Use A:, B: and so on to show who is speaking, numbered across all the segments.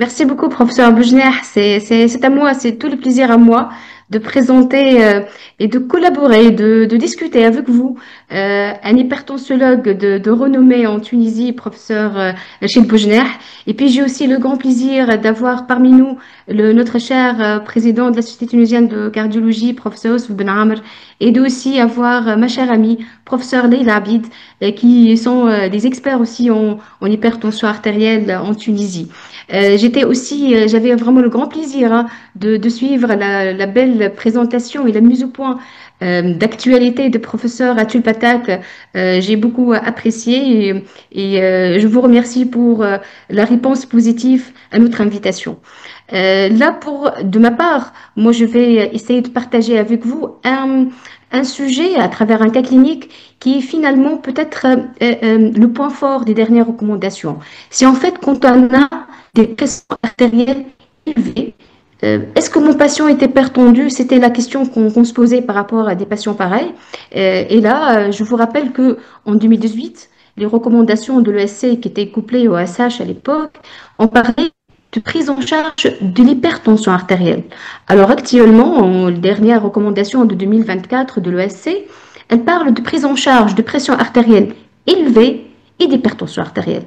A: Merci beaucoup, professeur Boujner. C'est à moi, c'est tout le plaisir à moi de présenter et de collaborer, de discuter avec vous. Un hypertensologue de renommée en Tunisie, professeur Rachid Boujner. Et puis j'ai aussi le grand plaisir d'avoir parmi nous notre cher président de la Société tunisienne de cardiologie, professeur Ousf Ben Amr, et de aussi avoir ma chère amie, professeur Leila Abid, qui sont des experts aussi en hypertension artérielle en Tunisie. J'avais vraiment le grand plaisir de suivre la belle présentation et la mise au point d'actualité de professeur Atul Patak. J'ai beaucoup apprécié et je vous remercie pour la réponse positive à notre invitation. De ma part, moi, je vais essayer de partager avec vous un sujet à travers un cas clinique qui est finalement peut-être le point fort des dernières recommandations. Si en fait, quand on a des pressions artérielles élevées, est-ce que mon patient est hypertendu? C'était la question qu'on se posait par rapport à des patients pareils. Je vous rappelle que en 2018, les recommandations de l'ESC qui étaient couplées au ASH à l'époque ont parlé de prise en charge de l'hypertension artérielle. Alors actuellement, en dernière recommandation de 2024 de l'ESC, elle parle de prise en charge de pression artérielle élevée et d'hypertension artérielle.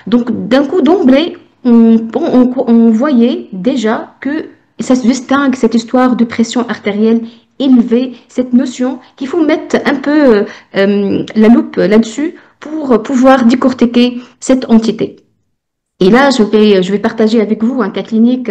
A: Donc d'un coup d'emblée, on voyait déjà que ça se distingue cette histoire de pression artérielle élevée, cette notion qu'il faut mettre un peu la loupe là-dessus pour pouvoir décortiquer cette entité. Et là, je vais partager avec vous un cas clinique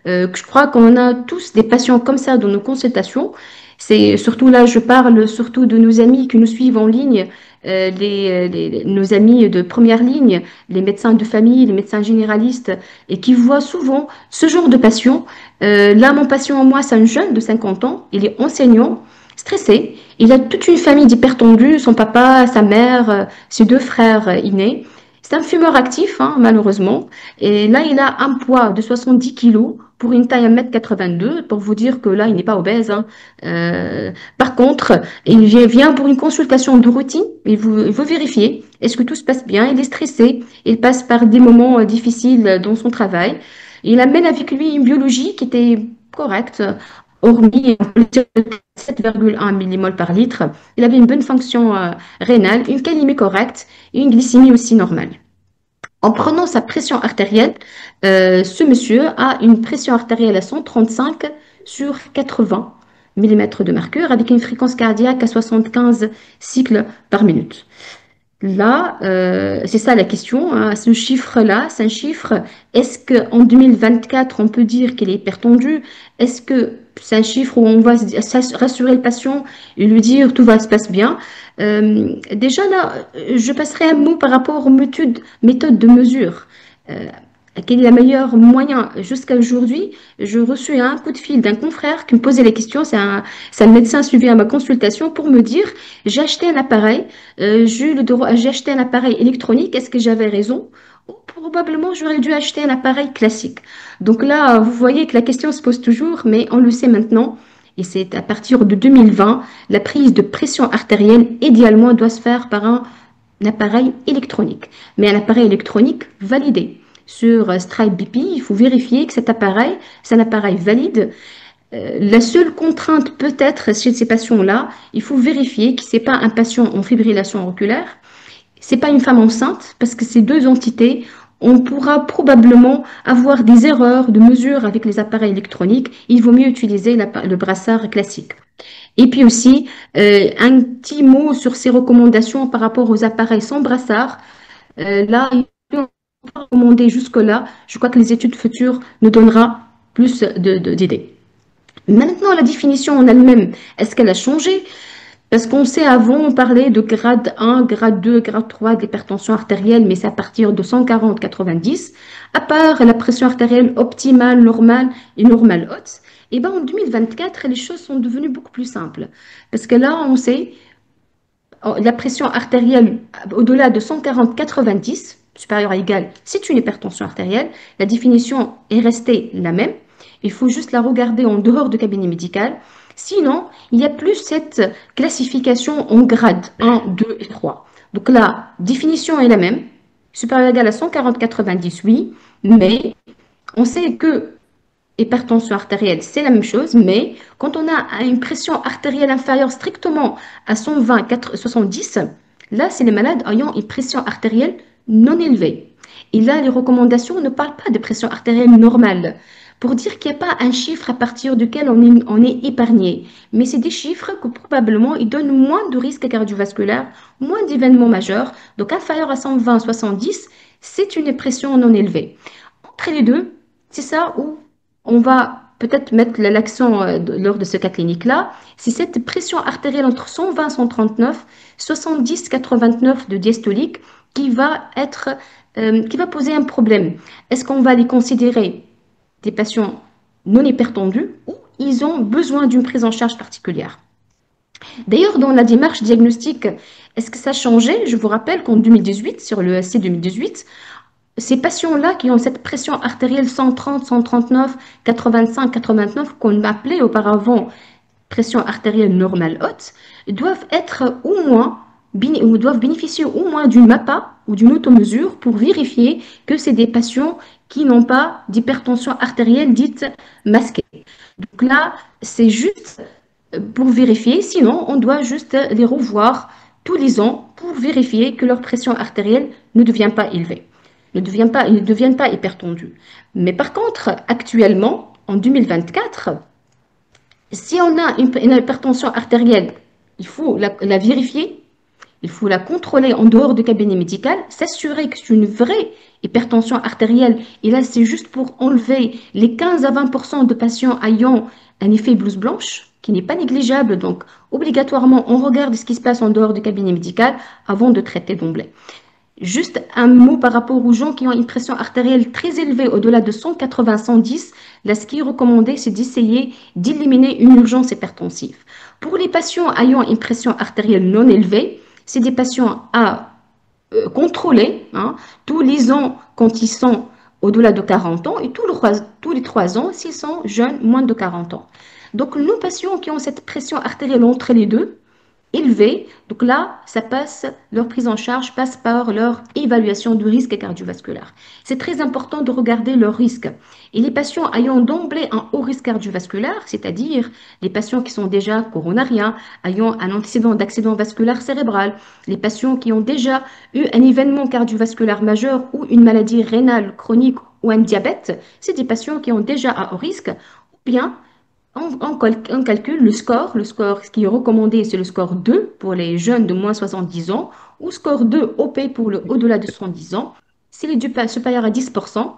A: que je crois qu'on a tous des patients comme ça dans nos consultations. C'est surtout là, je parle surtout de nos amis qui nous suivent en ligne, nos amis de première ligne, les médecins de famille, les médecins généralistes, et qui voient souvent ce genre de patient. Là, mon patient, moi, c'est un jeune de 50 ans, il est enseignant, stressé. Il a toute une famille d'hypertendus, son papa, sa mère, ses deux frères aînés. C'est un fumeur actif, hein, malheureusement. Et là, il a un poids de 70 kilos pour une taille 1,82 m, pour vous dire que là, il n'est pas obèse, hein. Par contre, vient pour une consultation de routine. Il veut vérifier est-ce que tout se passe bien. Il est stressé. Il passe par des moments difficiles dans son travail. Il amène avec lui une biologie qui était correcte, hormis un cholestérol de 7,1 mmol par litre. Il avait une bonne fonction rénale, une calémie correcte et une glycémie aussi normale. En prenant sa pression artérielle, ce monsieur a une pression artérielle à 135 sur 80 mm de mercure avec une fréquence cardiaque à 75 cycles par minute. Là, c'est ça la question, hein. Ce chiffre-là, c'est un chiffre. Est-ce qu'en 2024, on peut dire qu'il est hypertendu? Est-ce que c'est un chiffre où on va rassurer le patient et lui dire tout va se passer bien? Déjà là, je passerai un mot par rapport aux méthodes de mesure. Euh, Quel est le meilleur moyen? Jusqu'à aujourd'hui, je reçus un coup de fil d'un confrère qui me posait les questions. C'est un médecin suivi à ma consultation pour me dire, j'ai acheté un appareil, j'ai acheté un appareil électronique, est-ce que j'avais raison? Ou probablement, j'aurais dû acheter un appareil classique. Donc là, vous voyez que la question se pose toujours, mais on le sait maintenant. Et c'est à partir de 2020, la prise de pression artérielle, idéalement, doit se faire par un appareil électronique. Mais un appareil électronique validé sur Stripe BP, il faut vérifier que cet appareil, c'est un appareil valide. La seule contrainte peut-être chez ces patients-là, il faut vérifier que ce n'est pas un patient en fibrillation auriculaire, ce n'est pas une femme enceinte, parce que ces deux entités, on pourra probablement avoir des erreurs de mesure avec les appareils électroniques. Il vaut mieux utiliser le brassard classique. Et puis aussi, un petit mot sur ces recommandations par rapport aux appareils sans brassard. Là, recommander jusque-là. Je crois que les études futures nous donnera plus d'idées. Maintenant, la définition en elle-même, est-ce qu'elle a changé? Parce qu'on sait avant, on parlait de grade 1, grade 2, grade 3 d'hypertension artérielle, mais c'est à partir de 140-90. À part la pression artérielle optimale, normale et normale haute, et ben en 2024, les choses sont devenues beaucoup plus simples. Parce que là, on sait, la pression artérielle au-delà de 140-90, supérieure à égale, c'est une hypertension artérielle. La définition est restée la même. Il faut juste la regarder en dehors du cabinet médical. Sinon, il n'y a plus cette classification en grade 1, 2 et 3. Donc la définition est la même. Supérieure ou égale à 140-90, oui, mais On sait que hypertension artérielle, c'est la même chose, mais quand on a une pression artérielle inférieure strictement à 120, 70, là, c'est les malades ayant une pression artérielle non élevée. Et là, les recommandations ne parlent pas de pression artérielle normale, pour dire qu'il n'y a pas un chiffre à partir duquel on est épargné. Mais c'est des chiffres que probablement ils donnent moins de risques cardiovasculaires, moins d'événements majeurs. Donc, inférieur à 120, 70, c'est une pression non élevée. Entre les deux, c'est ça où on va peut-être mettre l'accent lors de ce cas clinique-là, c'est cette pression artérielle entre 120 139, 70 89 de diastolique qui va poser un problème. Est-ce qu'on va les considérer des patients non hypertendus ou ils ont besoin d'une prise en charge particulière? D'ailleurs, dans la démarche diagnostique, est-ce que ça a changé? Je vous rappelle qu'en 2018, sur le ESC 2018, ces patients-là qui ont cette pression artérielle 130, 139, 85, 89, qu'on appelait auparavant pression artérielle normale haute, doivent être au moins, ou doivent bénéficier au moins d'une MAPA ou d'une automesure pour vérifier que c'est des patients qui n'ont pas d'hypertension artérielle dite masquée. Donc là, c'est juste pour vérifier, sinon on doit juste les revoir tous les ans pour vérifier que leur pression artérielle ne devient pas élevée, ils ne deviennent pas hypertendus. Mais par contre, actuellement, en 2024, si on a une hypertension artérielle, il faut la vérifier, il faut la contrôler en dehors du cabinet médical, s'assurer que c'est une vraie hypertension artérielle. Et là, c'est juste pour enlever les 15 à 20% de patients ayant un effet blouse blanche, qui n'est pas négligeable. Donc, obligatoirement, on regarde ce qui se passe en dehors du cabinet médical avant de traiter d'emblée. Juste un mot par rapport aux gens qui ont une pression artérielle très élevée, au-delà de 180-110. Là, ce qui est recommandé, c'est d'essayer d'éliminer une urgence hypertensive. Pour les patients ayant une pression artérielle non élevée, c'est des patients à contrôler tous les ans quand ils sont au-delà de 40 ans et tous les 3 ans s'ils sont jeunes, moins de 40 ans. Donc, nos patients qui ont cette pression artérielle entre les deux, élevés. Donc là, leur prise en charge passe par leur évaluation du risque cardiovasculaire. C'est très important de regarder leur risque. Et les patients ayant d'emblée un haut risque cardiovasculaire, c'est-à-dire les patients qui sont déjà coronariens, ayant un antécédent d'accident vasculaire cérébral, les patients qui ont déjà eu un événement cardiovasculaire majeur ou une maladie rénale chronique ou un diabète, c'est des patients qui ont déjà un haut risque, ou bien on calcule le score. Le score qui est recommandé, c'est le score 2 pour les jeunes de moins de 70 ans ou score 2 OP pour le au-delà de 70 ans. S'il est supérieur à 10%,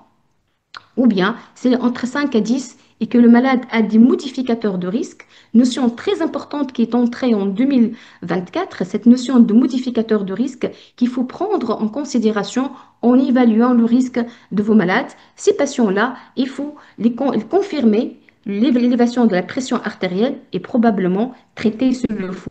A: ou bien c'est entre 5 à 10 et que le malade a des modificateurs de risque. Notion très importante qui est entrée en 2024, cette notion de modificateur de risque qu'il faut prendre en considération en évaluant le risque de vos malades. Ces patients-là, il faut les confirmer. L'élévation de la pression artérielle est probablement traitée s'il le faut.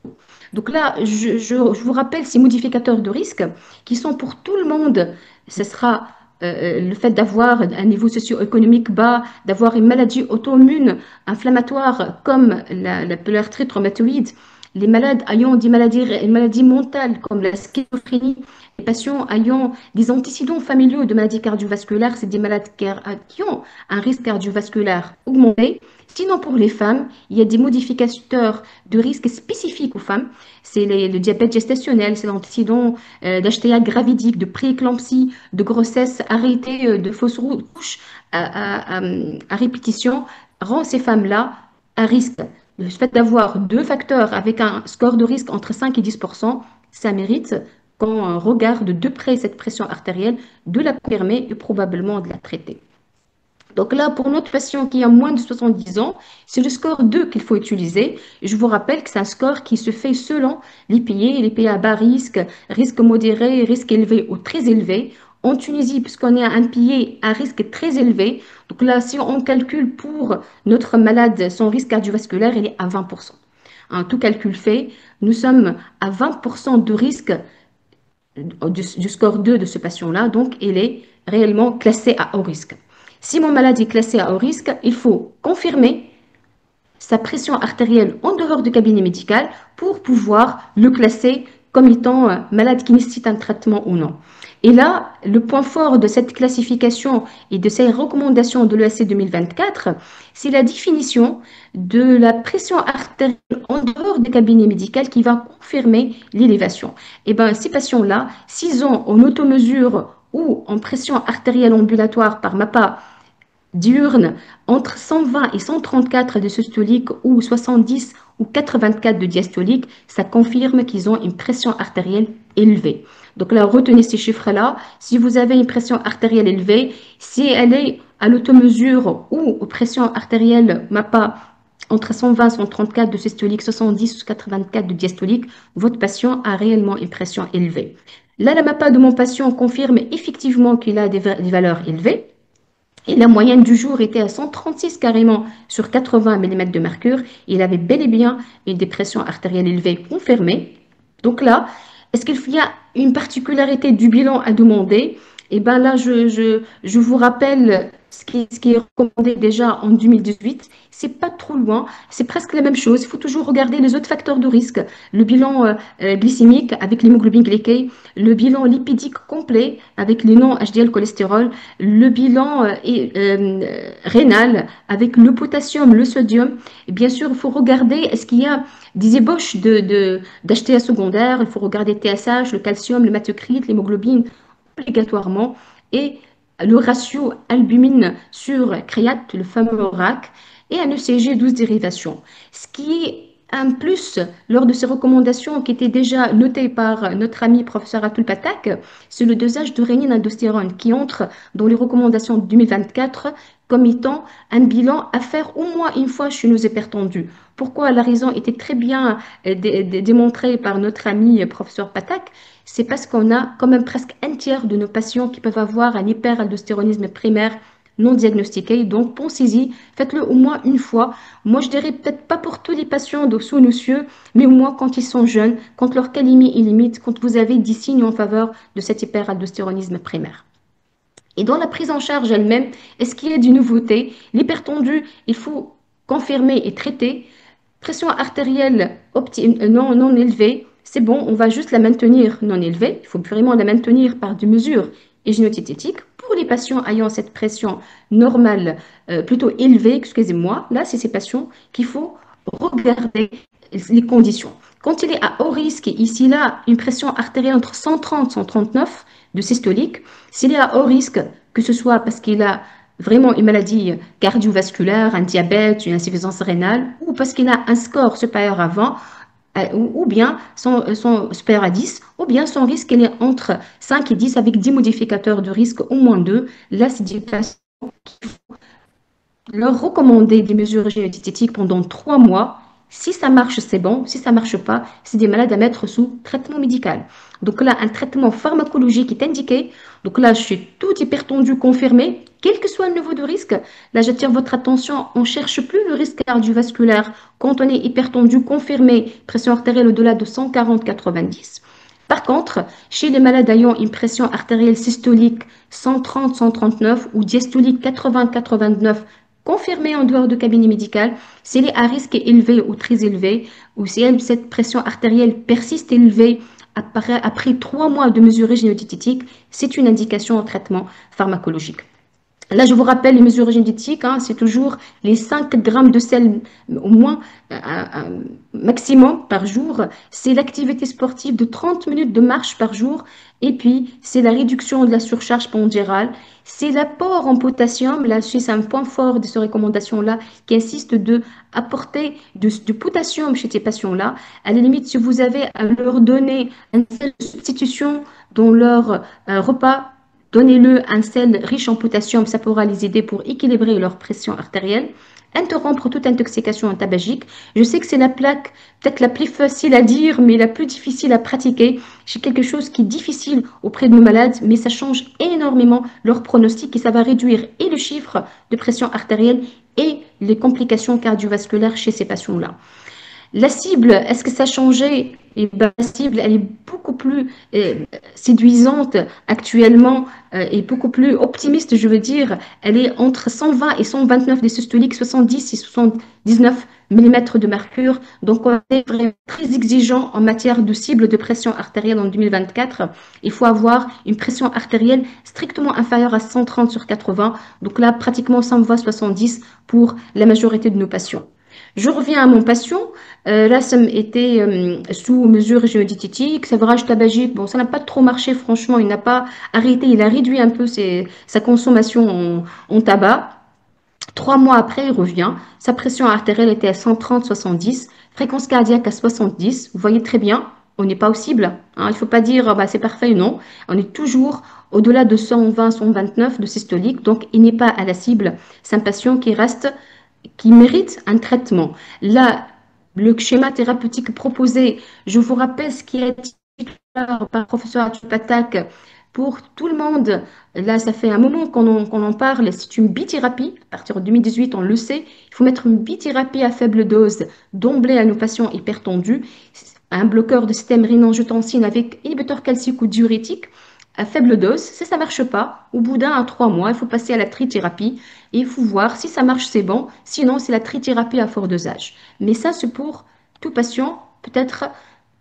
A: Donc là, je vous rappelle ces modificateurs de risque qui sont pour tout le monde. Ce sera le fait d'avoir un niveau socio-économique bas, d'avoir une maladie auto-immune inflammatoire comme l'arthrite rhumatoïde, les malades ayant des maladies mentales comme la schizophrénie, les patients ayant des antécédents familiaux de maladies cardiovasculaires, c'est des malades qui ont un risque cardiovasculaire augmenté. Sinon, pour les femmes, il y a des modificateurs de risque spécifiques aux femmes. C'est le diabète gestationnel, c'est l'antécédent d'HTA gravidique, de prééclampsie, de grossesse arrêtée, de fausse couche à répétition, rend ces femmes-là à risque. Le fait d'avoir deux facteurs avec un score de risque entre 5 et 10%, ça mérite qu'on regarde de près cette pression artérielle, de la confirmer et probablement de la traiter. Donc là, pour notre patient qui a moins de 70 ans, c'est le score 2 qu'il faut utiliser. Je vous rappelle que c'est un score qui se fait selon les pays à bas risque, risque modéré, risque élevé ou très élevé. En Tunisie, puisqu'on est un pays à risque très élevé, donc là, si on calcule pour notre malade son risque cardiovasculaire, il est à 20%. Tout calcul fait, nous sommes à 20% de risque du score 2 de ce patient-là, donc il est réellement classé à haut risque. Si mon malade est classé à haut risque, il faut confirmer sa pression artérielle en dehors du cabinet médical pour pouvoir le classer comme étant malade qui nécessite un traitement ou non. Et là, le point fort de cette classification et de ces recommandations de l'ESC 2024, c'est la définition de la pression artérielle en dehors des cabinets médicaux qui va confirmer l'élévation. Et bien, ces patients-là, s'ils ont en automesure ou en pression artérielle ambulatoire par MAPA diurne entre 120 et 134 de systolique ou 70 ou 84 de diastolique, ça confirme qu'ils ont une pression artérielle élevée. Donc là, retenez ces chiffres-là. Si vous avez une pression artérielle élevée, si elle est à l'automesure ou aux pression artérielle MAPA entre 120 et 134 de systolique, 70 ou 84 de diastolique, votre patient a réellement une pression élevée. Là, la MAPA de mon patient confirme effectivement qu'il a des valeurs élevées. Et la moyenne du jour était à 136 carrément sur 80 mm de mercure. Il avait bel et bien une dépression artérielle élevée confirmée. Donc là, est-ce qu'il y a une particularité du bilan à demander? Eh bien là, je vous rappelle ce qui est recommandé déjà en 2018. C'est pas trop loin, c'est presque la même chose. Il faut toujours regarder les autres facteurs de risque. Le bilan glycémique avec l'hémoglobine glyquée, le bilan lipidique complet avec les non-HDL cholestérol, le bilan rénal avec le potassium, le sodium. Et bien sûr, il faut regarder est-ce qu'il y a des ébauches d'HTA secondaire, il faut regarder TSH, le calcium, le hématocrite, l'hémoglobine obligatoirement et le ratio albumine sur créate, le fameux RAC, et un ECG 12 dérivations. Ce qui est un plus lors de ces recommandations qui étaient déjà notées par notre ami professeur Atul Patak, c'est le dosage de rénine-aldostérone qui entre dans les recommandations de 2024 comme étant un bilan à faire au moins une fois chez nos hypertendus. Pourquoi? La raison était très bien démontrée par notre ami professeur Patak. C'est parce qu'on a quand même presque un tiers de nos patients qui peuvent avoir un hyperaldostéronisme primaire non diagnostiqué. Donc, pensez-y, faites-le au moins une fois. Moi, je dirais peut-être pas pour tous les patients de sous-notieux, mais au moins quand ils sont jeunes, quand leur calémie est limite, quand vous avez des signes en faveur de cet hyperaldostéronisme primaire. Et dans la prise en charge elle-même, est-ce qu'il y a des nouveautés? L'hypertendu, il faut confirmer et traiter. Pression artérielle non élevée, c'est bon, on va juste la maintenir non élevée. Il faut vraiment la maintenir par des mesures hygiéno-diététiques. Pour les patients ayant cette pression normale, plutôt élevée, excusez-moi, là, c'est ces patients qu'il faut regarder les conditions. Quand il est à haut risque, ici, là, une pression artérielle entre 130 et 139 de systolique, s'il est à haut risque, que ce soit parce qu'il a vraiment une maladie cardiovasculaire, un diabète, une insuffisance rénale, ou parce qu'il a un score supérieur à 20, ou bien son supérieur à 10, ou bien son risque il est entre 5 et 10 avec 10 modificateurs de risque, au moins 2. Là, c'est des patients qu'il faut leur recommander des mesures diététiques pendant 3 mois. Si ça marche, c'est bon. Si ça ne marche pas, c'est des malades à mettre sous traitement médical. Donc là, un traitement pharmacologique est indiqué. Donc là, je suis tout hypertendu confirmé, quel que soit le niveau de risque. Là, j'attire votre attention, on ne cherche plus le risque cardiovasculaire quand on est hypertendu confirmé, pression artérielle au-delà de 140-90. Par contre, chez les malades ayant une pression artérielle systolique 130-139 ou diastolique 80-89 confirmée en dehors de cabinet médical, s'il est à risque élevé ou très élevé, ou si cette pression artérielle persiste élevée après 3 mois de mesures hygiéno-diététiques, c'est une indication au traitement pharmacologique. Là, je vous rappelle les mesures génétiques, hein, c'est toujours les 5 grammes de sel au moins maximum par jour. C'est l'activité sportive de 30 minutes de marche par jour. Et puis, c'est la réduction de la surcharge pondérale. C'est l'apport en potassium. Là, c'est un point fort de ces recommandations-là qui insiste de apporter du potassium chez ces patients-là. À la limite, si vous avez à leur donner une substitution dans leur repas, donnez-le un sel riche en potassium, ça pourra les aider pour équilibrer leur pression artérielle. Interrompre toute intoxication tabagique. Je sais que c'est la plaque peut-être la plus facile à dire, mais la plus difficile à pratiquer. C'est quelque chose qui est difficile auprès de nos malades, mais ça change énormément leur pronostic et ça va réduire et le chiffre de pression artérielle et les complications cardiovasculaires chez ces patients-là. La cible, est-ce que ça a changé? Et ben, la cible, elle est beaucoup plus séduisante actuellement et beaucoup plus optimiste, je veux dire. Elle est entre 120 et 129 des systoliques, 70 et 79 millimètres de mercure. Donc, on est vraiment très exigeant en matière de cible de pression artérielle en 2024. Il faut avoir une pression artérielle strictement inférieure à 130 sur 80. Donc là, pratiquement 120-70 pour la majorité de nos patients. Je reviens à mon patient. Là, ça était sous mesure géodiététique, sévrage tabagique. Bon, ça n'a pas trop marché, franchement. Il n'a pas arrêté, il a réduit un peu sa consommation en tabac. 3 mois après, il revient. Sa pression artérielle était à 130-70, fréquence cardiaque à 70. Vous voyez très bien, on n'est pas au cible. Hein. Il ne faut pas dire bah, c'est parfait, non. On est toujours au-delà de 120-129 de systolique, donc il n'est pas à la cible. C'est un patient qui mérite un traitement. Là, le schéma thérapeutique proposé, je vous rappelle ce qui est dit par le professeur Patak pour tout le monde. Là, ça fait un moment qu'on en parle. C'est une bithérapie. À partir de 2018, on le sait. Il faut mettre une bithérapie à faible dose d'emblée à nos patients hypertendus. Un bloqueur de système rénin-angiotensin avec inhibiteur calcique ou diurétique à faible dose. Si ça ne marche pas, au bout d'1 à 3 mois, il faut passer à la trithérapie et il faut voir si ça marche, c'est bon. Sinon, c'est la trithérapie à fort dosage. Mais ça, c'est pour tout patient, peut-être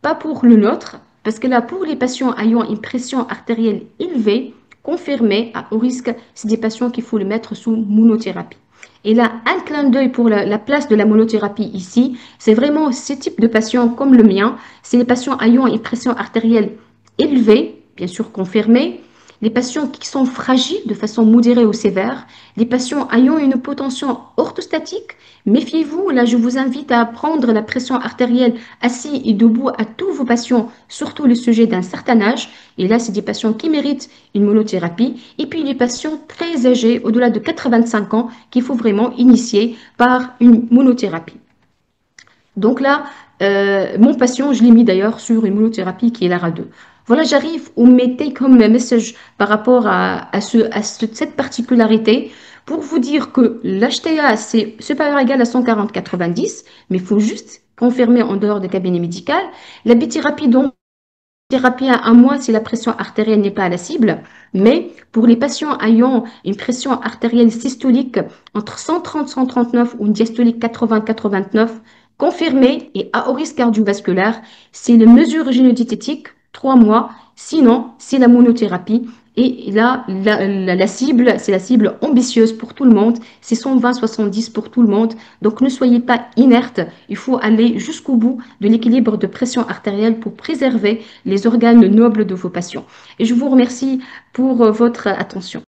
A: pas pour le nôtre, parce que là, pour les patients ayant une pression artérielle élevée, confirmée, à haut risque, c'est des patients qu'il faut le mettre sous monothérapie. Et là, un clin d'œil pour la place de la monothérapie ici, c'est vraiment ce type de patients comme le mien, c'est les patients ayant une pression artérielle élevée, bien sûr confirmée, les patients qui sont fragiles de façon modérée ou sévère, les patients ayant une hypotension orthostatique. Méfiez-vous, là je vous invite à prendre la pression artérielle assis et debout à tous vos patients, surtout les sujets d'un certain âge. Et là, c'est des patients qui méritent une monothérapie. Et puis les patients très âgés, au-delà de 85 ans, qu'il faut vraiment initier par une monothérapie. Donc là, mon patient, je l'ai mis d'ailleurs sur une monothérapie qui est l'ARA2. Voilà, j'arrive au mettez comme message par rapport cette particularité pour vous dire que l'HTA, c'est supérieur ou égal à 140-90, mais il faut juste confirmer en dehors des cabinets médicaux. La bithérapie, donc, thérapie à 1 mois si la pression artérielle n'est pas à la cible, mais pour les patients ayant une pression artérielle systolique entre 130-139 ou une diastolique 80-89, confirmée et à haut risque cardiovasculaire, c'est le mesure génodiététique 3 mois, sinon c'est la monothérapie. Et là, la cible, c'est la cible ambitieuse pour tout le monde, c'est 120-70 pour tout le monde. Donc ne soyez pas inerte, il faut aller jusqu'au bout de l'équilibre de pression artérielle pour préserver les organes nobles de vos patients. Et je vous remercie pour votre attention.